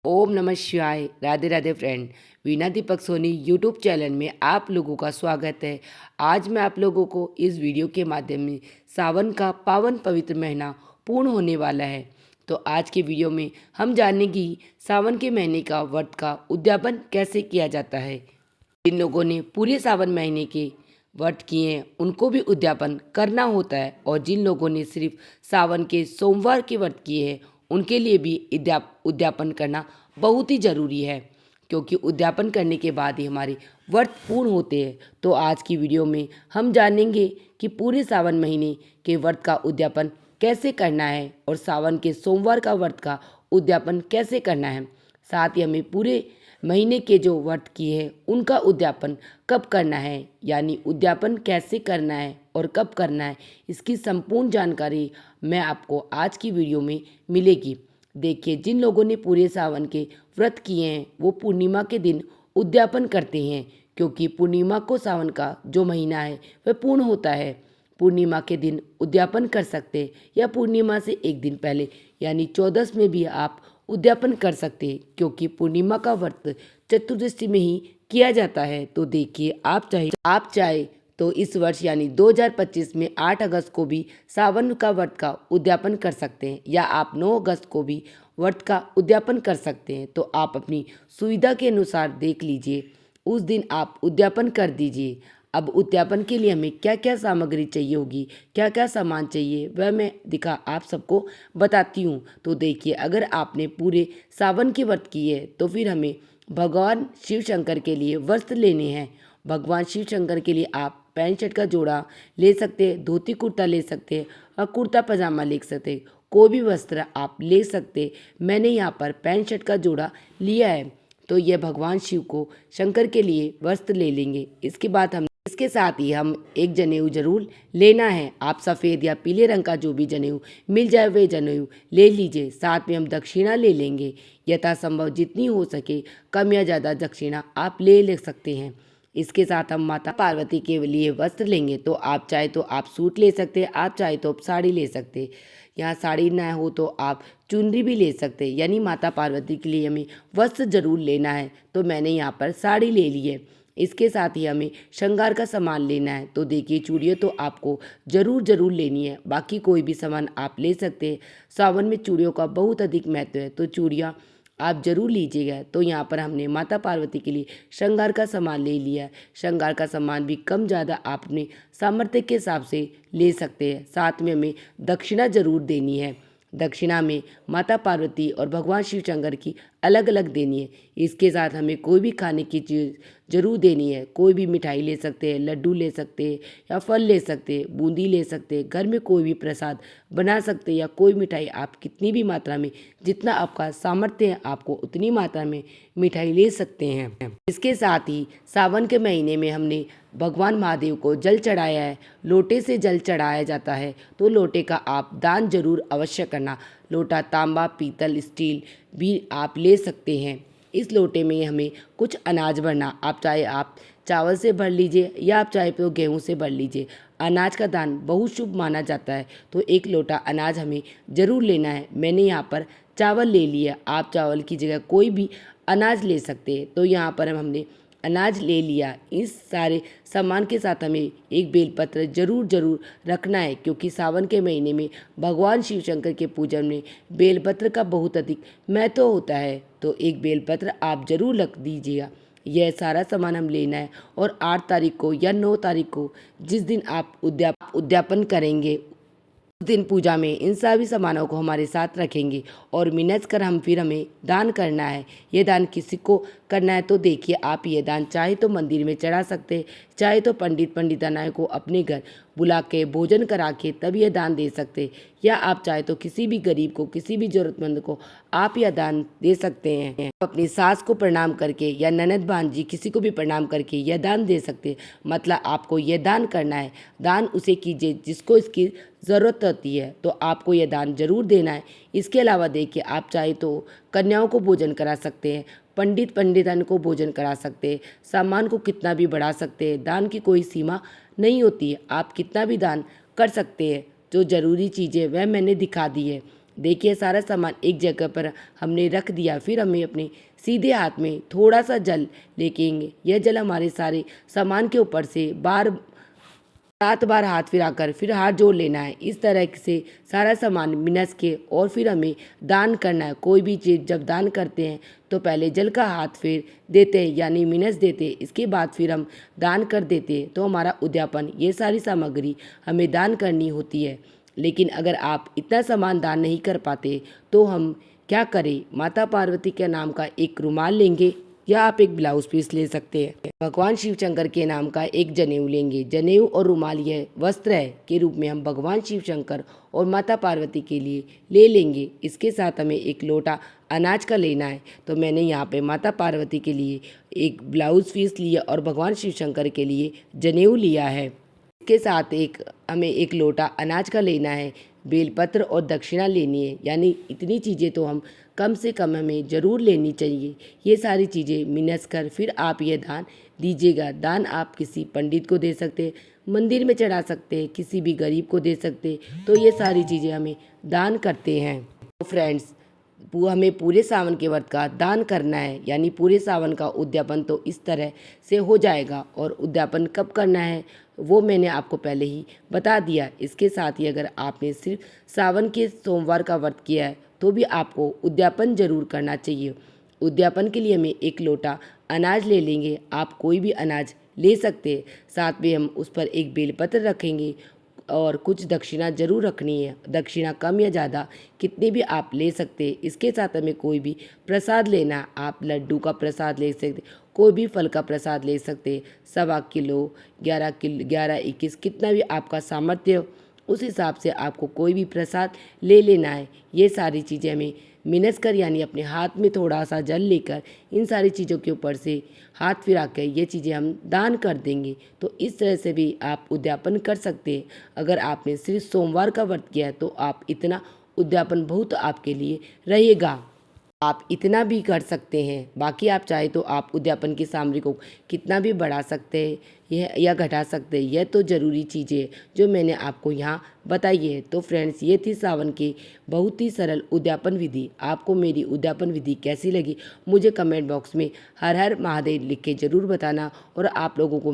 ओम नमः शिवाय। राधे राधे फ्रेंड। वीणा Deepak Soni YouTube channel में आप लोगों का स्वागत है। आज मैं आप लोगों को इस वीडियो के माध्यम में सावन का पावन पवित्र महीना पूर्ण होने वाला है, तो आज के वीडियो में हम जानेंगे सावन के महीने का व्रत का उद्यापन कैसे किया जाता है। जिन लोगों ने पूरे सावन महीने के व्रत किए हैं उनको भी उद्यापन करना होता है, और जिन लोगों ने सिर्फ सावन के सोमवार के व्रत किए हैं उनके लिए भी उद्यापन करना बहुत ही ज़रूरी है, क्योंकि उद्यापन करने के बाद ही हमारे व्रत पूर्ण होते हैं। तो आज की वीडियो में हम जानेंगे कि पूरे सावन महीने के व्रत का उद्यापन कैसे करना है और सावन के सोमवार का व्रत का उद्यापन कैसे करना है। साथ ही हमें पूरे महीने के जो व्रत किए हैं उनका उद्यापन कब करना है, यानी उद्यापन कैसे करना है और कब करना है, इसकी संपूर्ण जानकारी मैं आपको आज की वीडियो में मिलेगी। देखिए, जिन लोगों ने पूरे सावन के व्रत किए हैं वो पूर्णिमा के दिन उद्यापन करते हैं, क्योंकि पूर्णिमा को सावन का जो महीना है वह पूर्ण होता है। पूर्णिमा के दिन उद्यापन कर सकते हैं या पूर्णिमा से एक दिन पहले यानी 14 में भी आप उद्यापन कर सकते हैं, क्योंकि पूर्णिमा का व्रत चतुर्दशी में ही किया जाता है। तो देखिए, आप चाहे तो इस वर्ष यानी 2025 में 8 अगस्त को भी सावन का व्रत का उद्यापन कर सकते हैं, या आप 9 अगस्त को भी व्रत का उद्यापन कर सकते हैं। तो आप अपनी सुविधा के अनुसार देख लीजिए, उस दिन आप उद्यापन कर दीजिए। अब उद्यापन के लिए हमें क्या क्या सामग्री चाहिए होगी, क्या क्या सामान चाहिए, वह मैं आप सबको बताती हूँ। तो देखिए, अगर आपने पूरे सावन के व्रत किए तो फिर हमें भगवान शिव शंकर के लिए वस्त्र लेने हैं। भगवान शिव शंकर के लिए आप पैंट शर्ट का जोड़ा ले सकते हैं, धोती कुर्ता ले सकते हैं और कुर्ता पजामा ले सकते हैं। कोई भी वस्त्र आप ले सकते। मैंने यहाँ पर पैंट शर्ट का जोड़ा लिया है, तो यह भगवान शिव को शंकर के लिए वस्त्र ले लेंगे। इसके साथ ही हम एक जनेऊ जरूर लेना है। आप सफ़ेद या पीले रंग का जो भी जनेऊ मिल जाए वह जनेऊ ले लीजिए। साथ में हम दक्षिणा ले लेंगे। यथासंभव जितनी हो सके कम या ज़्यादा दक्षिणा आप ले सकते हैं। इसके साथ हम माता पार्वती के लिए वस्त्र लेंगे। तो आप चाहे तो आप सूट ले सकते हैं, आप चाहे तो आप साड़ी ले सकते हैं। यहाँ साड़ी ना हो तो आप चुनरी भी ले सकते हैं, यानी माता पार्वती के लिए हमें वस्त्र जरूर लेना है। तो मैंने यहाँ पर साड़ी ले ली है। इसके साथ ही हमें श्रृंगार का सामान लेना है। तो देखिए, चूड़ियाँ तो आपको ज़रूर लेनी है, बाकी कोई भी सामान आप ले सकते हैं। सावन में चूड़ियों का बहुत अधिक महत्व है, तो चूड़ियाँ आप जरूर लीजिएगा। तो यहाँ पर हमने माता पार्वती के लिए श्रृंगार का सामान ले लिया है। श्रृंगार का सामान भी कम ज़्यादा आप अपने सामर्थ्य के हिसाब से ले सकते हैं। साथ में हमें दक्षिणा जरूर देनी है। दक्षिणा में माता पार्वती और भगवान शिव शंकर की अलग अलग देनी है। इसके साथ हमें कोई भी खाने की चीज़ जरूर देनी है। कोई भी मिठाई ले सकते हैं, लड्डू ले सकते हैं या फल ले सकते हैं, बूंदी ले सकते हैं। घर में कोई भी प्रसाद बना सकते हैं, या कोई मिठाई आप कितनी भी मात्रा में, जितना आपका सामर्थ्य है आपको उतनी मात्रा में मिठाई ले सकते हैं। इसके साथ ही सावन के महीने में हमने भगवान महादेव को जल चढ़ाया है। लोटे से जल चढ़ाया जाता है, तो लोटे का आप दान जरूर अवश्य करना। लोटा तांबा, पीतल, स्टील भी आप ले सकते हैं। इस लोटे में हमें कुछ अनाज भरना। आप चाहे आप चावल से भर लीजिए या आप चाहे तो गेहूं से भर लीजिए। अनाज का दान बहुत शुभ माना जाता है, तो एक लोटा अनाज हमें ज़रूर लेना है। मैंने यहाँ पर चावल ले लिया, आप चावल की जगह कोई भी अनाज ले सकते हैं। तो यहाँ पर हमने अनाज ले लिया। इस सारे सामान के साथ हमें एक बेलपत्र जरूर रखना है, क्योंकि सावन के महीने में भगवान शिव शंकर के पूजन में बेलपत्र का बहुत अधिक महत्व होता है। तो एक बेलपत्र आप जरूर रख दीजिएगा। यह सारा सामान हम लेना है, और 8 तारीख को या 9 तारीख को जिस दिन आप उद्यापन करेंगे उस दिन पूजा में इन सभी सामानों को हमारे साथ रखेंगे और मिनज कर हमें दान करना है। ये दान किसी को करना है तो देखिए, आप ये दान चाहे तो मंदिर में चढ़ा सकते, चाहे तो पंडितानाएं को अपने घर बुला के भोजन करा के तब ये दान दे सकते, या आप चाहे तो किसी भी गरीब को, किसी भी जरूरतमंद को आप यह दान दे सकते हैं। अपनी सास को प्रणाम करके या ननद भांजी किसी को भी प्रणाम करके यह दान दे सकते हैं। मतलब आपको यह दान करना है। दान उसे कीजिए जिसको इसकी ज़रूरत होती है, तो आपको यह दान जरूर देना है। इसके अलावा देखिए, आप चाहे तो कन्याओं को भोजन करा सकते हैं, पंडितान को भोजन करा सकते हैं, सामान को कितना भी बढ़ा सकते हैं। दान की कोई सीमा नहीं होती है, आप कितना भी दान कर सकते हैं। जो ज़रूरी चीज़ें वह मैंने दिखा दी है। देखिए सारा सामान एक जगह पर हमने रख दिया। फिर हमें अपने सीधे हाथ में थोड़ा सा जल लेके यह जल हमारे सारे सामान के ऊपर से 7 बार हाथ फिराकर फिर हाथ जोड़ लेना है। इस तरह से सारा सामान मिनस के और फिर हमें दान करना है। कोई भी चीज़ जब दान करते हैं तो पहले जल का हाथ फेर देते हैं यानी मिनस देते हैं, इसके बाद फिर हम दान कर देते हैं। तो हमारा उद्यापन ये सारी सामग्री हमें दान करनी होती है। लेकिन अगर आप इतना सामान दान नहीं कर पाते तो हम क्या करें? माता पार्वती के नाम का एक रुमाल लेंगे या आप एक ब्लाउज पीस ले सकते हैं। भगवान शिव शंकर के नाम का एक जनेऊ लेंगे। जनेऊ और रुमाल यह वस्त्र है के रूप में हम भगवान शिव शंकर और माता पार्वती के लिए ले लेंगे। इसके साथ हमें एक लोटा अनाज का लेना है। तो मैंने यहाँ पे माता पार्वती के लिए एक ब्लाउज पीस लिया और भगवान शिव शंकर के लिए जनेऊ लिया है। इसके साथ हमें एक लोटा अनाज का लेना है, बेलपत्र और दक्षिणा लेनी है। यानी इतनी चीज़ें तो हम कम से कम हमें ज़रूर लेनी चाहिए। ये सारी चीज़ें मिनस कर फिर आप ये दान दीजिएगा। दान आप किसी पंडित को दे सकते, मंदिर में चढ़ा सकते, किसी भी गरीब को दे सकते। तो ये सारी चीज़ें हमें दान करते हैं। तो फ्रेंड्स हमें पूरे सावन के व्रत का दान करना है, यानी पूरे सावन का उद्यापन तो इस तरह से हो जाएगा। और उद्यापन कब करना है वो मैंने आपको पहले ही बता दिया। इसके साथ ही अगर आपने सिर्फ सावन के सोमवार का व्रत किया है तो भी आपको उद्यापन जरूर करना चाहिए। उद्यापन के लिए हमें एक लोटा अनाज ले लेंगे। आप कोई भी अनाज ले सकते हैं। साथ में हम उस पर एक बेलपत्र रखेंगे और कुछ दक्षिणा जरूर रखनी है। दक्षिणा कम या ज़्यादा कितनी भी आप ले सकते हैं। इसके साथ हमें कोई भी प्रसाद लेना, आप लड्डू का प्रसाद ले सकते, कोई भी फल का प्रसाद ले सकते, 1.25 किलो, 11 21 कितना भी आपका सामर्थ्य हो उस हिसाब से आपको कोई भी प्रसाद ले लेना है। ये सारी चीज़ें हमें मिनस कर यानी अपने हाथ में थोड़ा सा जल लेकर इन सारी चीज़ों के ऊपर से हाथ फिरा कर ये चीज़ें हम दान कर देंगे। तो इस तरह से भी आप उद्यापन कर सकते हैं। अगर आपने सिर्फ सोमवार का व्रत किया है तो आप इतना उद्यापन बहुत आपके लिए रहेगा। आप इतना भी कर सकते हैं। बाकी आप चाहे तो आप उद्यापन की सामग्री को कितना भी बढ़ा सकते हैं यह या घटा सकते हैं। यह तो ज़रूरी चीज़ें जो मैंने आपको यहाँ बताई है। तो फ्रेंड्स ये थी सावन की बहुत ही सरल उद्यापन विधि। आपको मेरी उद्यापन विधि कैसी लगी मुझे कमेंट बॉक्स में हर हर महादेव लिख के ज़रूर बताना। और आप लोगों को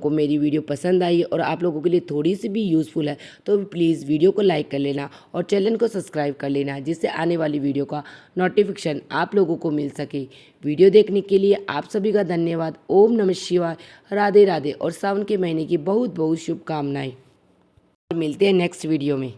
मेरी वीडियो पसंद आई और आप लोगों के लिए थोड़ी सी भी यूज़फुल है तो प्लीज़ वीडियो को लाइक कर लेना और चैनल को सब्सक्राइब कर लेना, जिससे आने वाली वीडियो का नोटिफिकेशन आप लोगों को मिल सके। वीडियो देखने के लिए आप सभी का धन्यवाद। ओम नमः शिवाय, राधे राधे और सावन के महीने की बहुत बहुत शुभकामनाएं। मिलते हैं नेक्स्ट वीडियो में।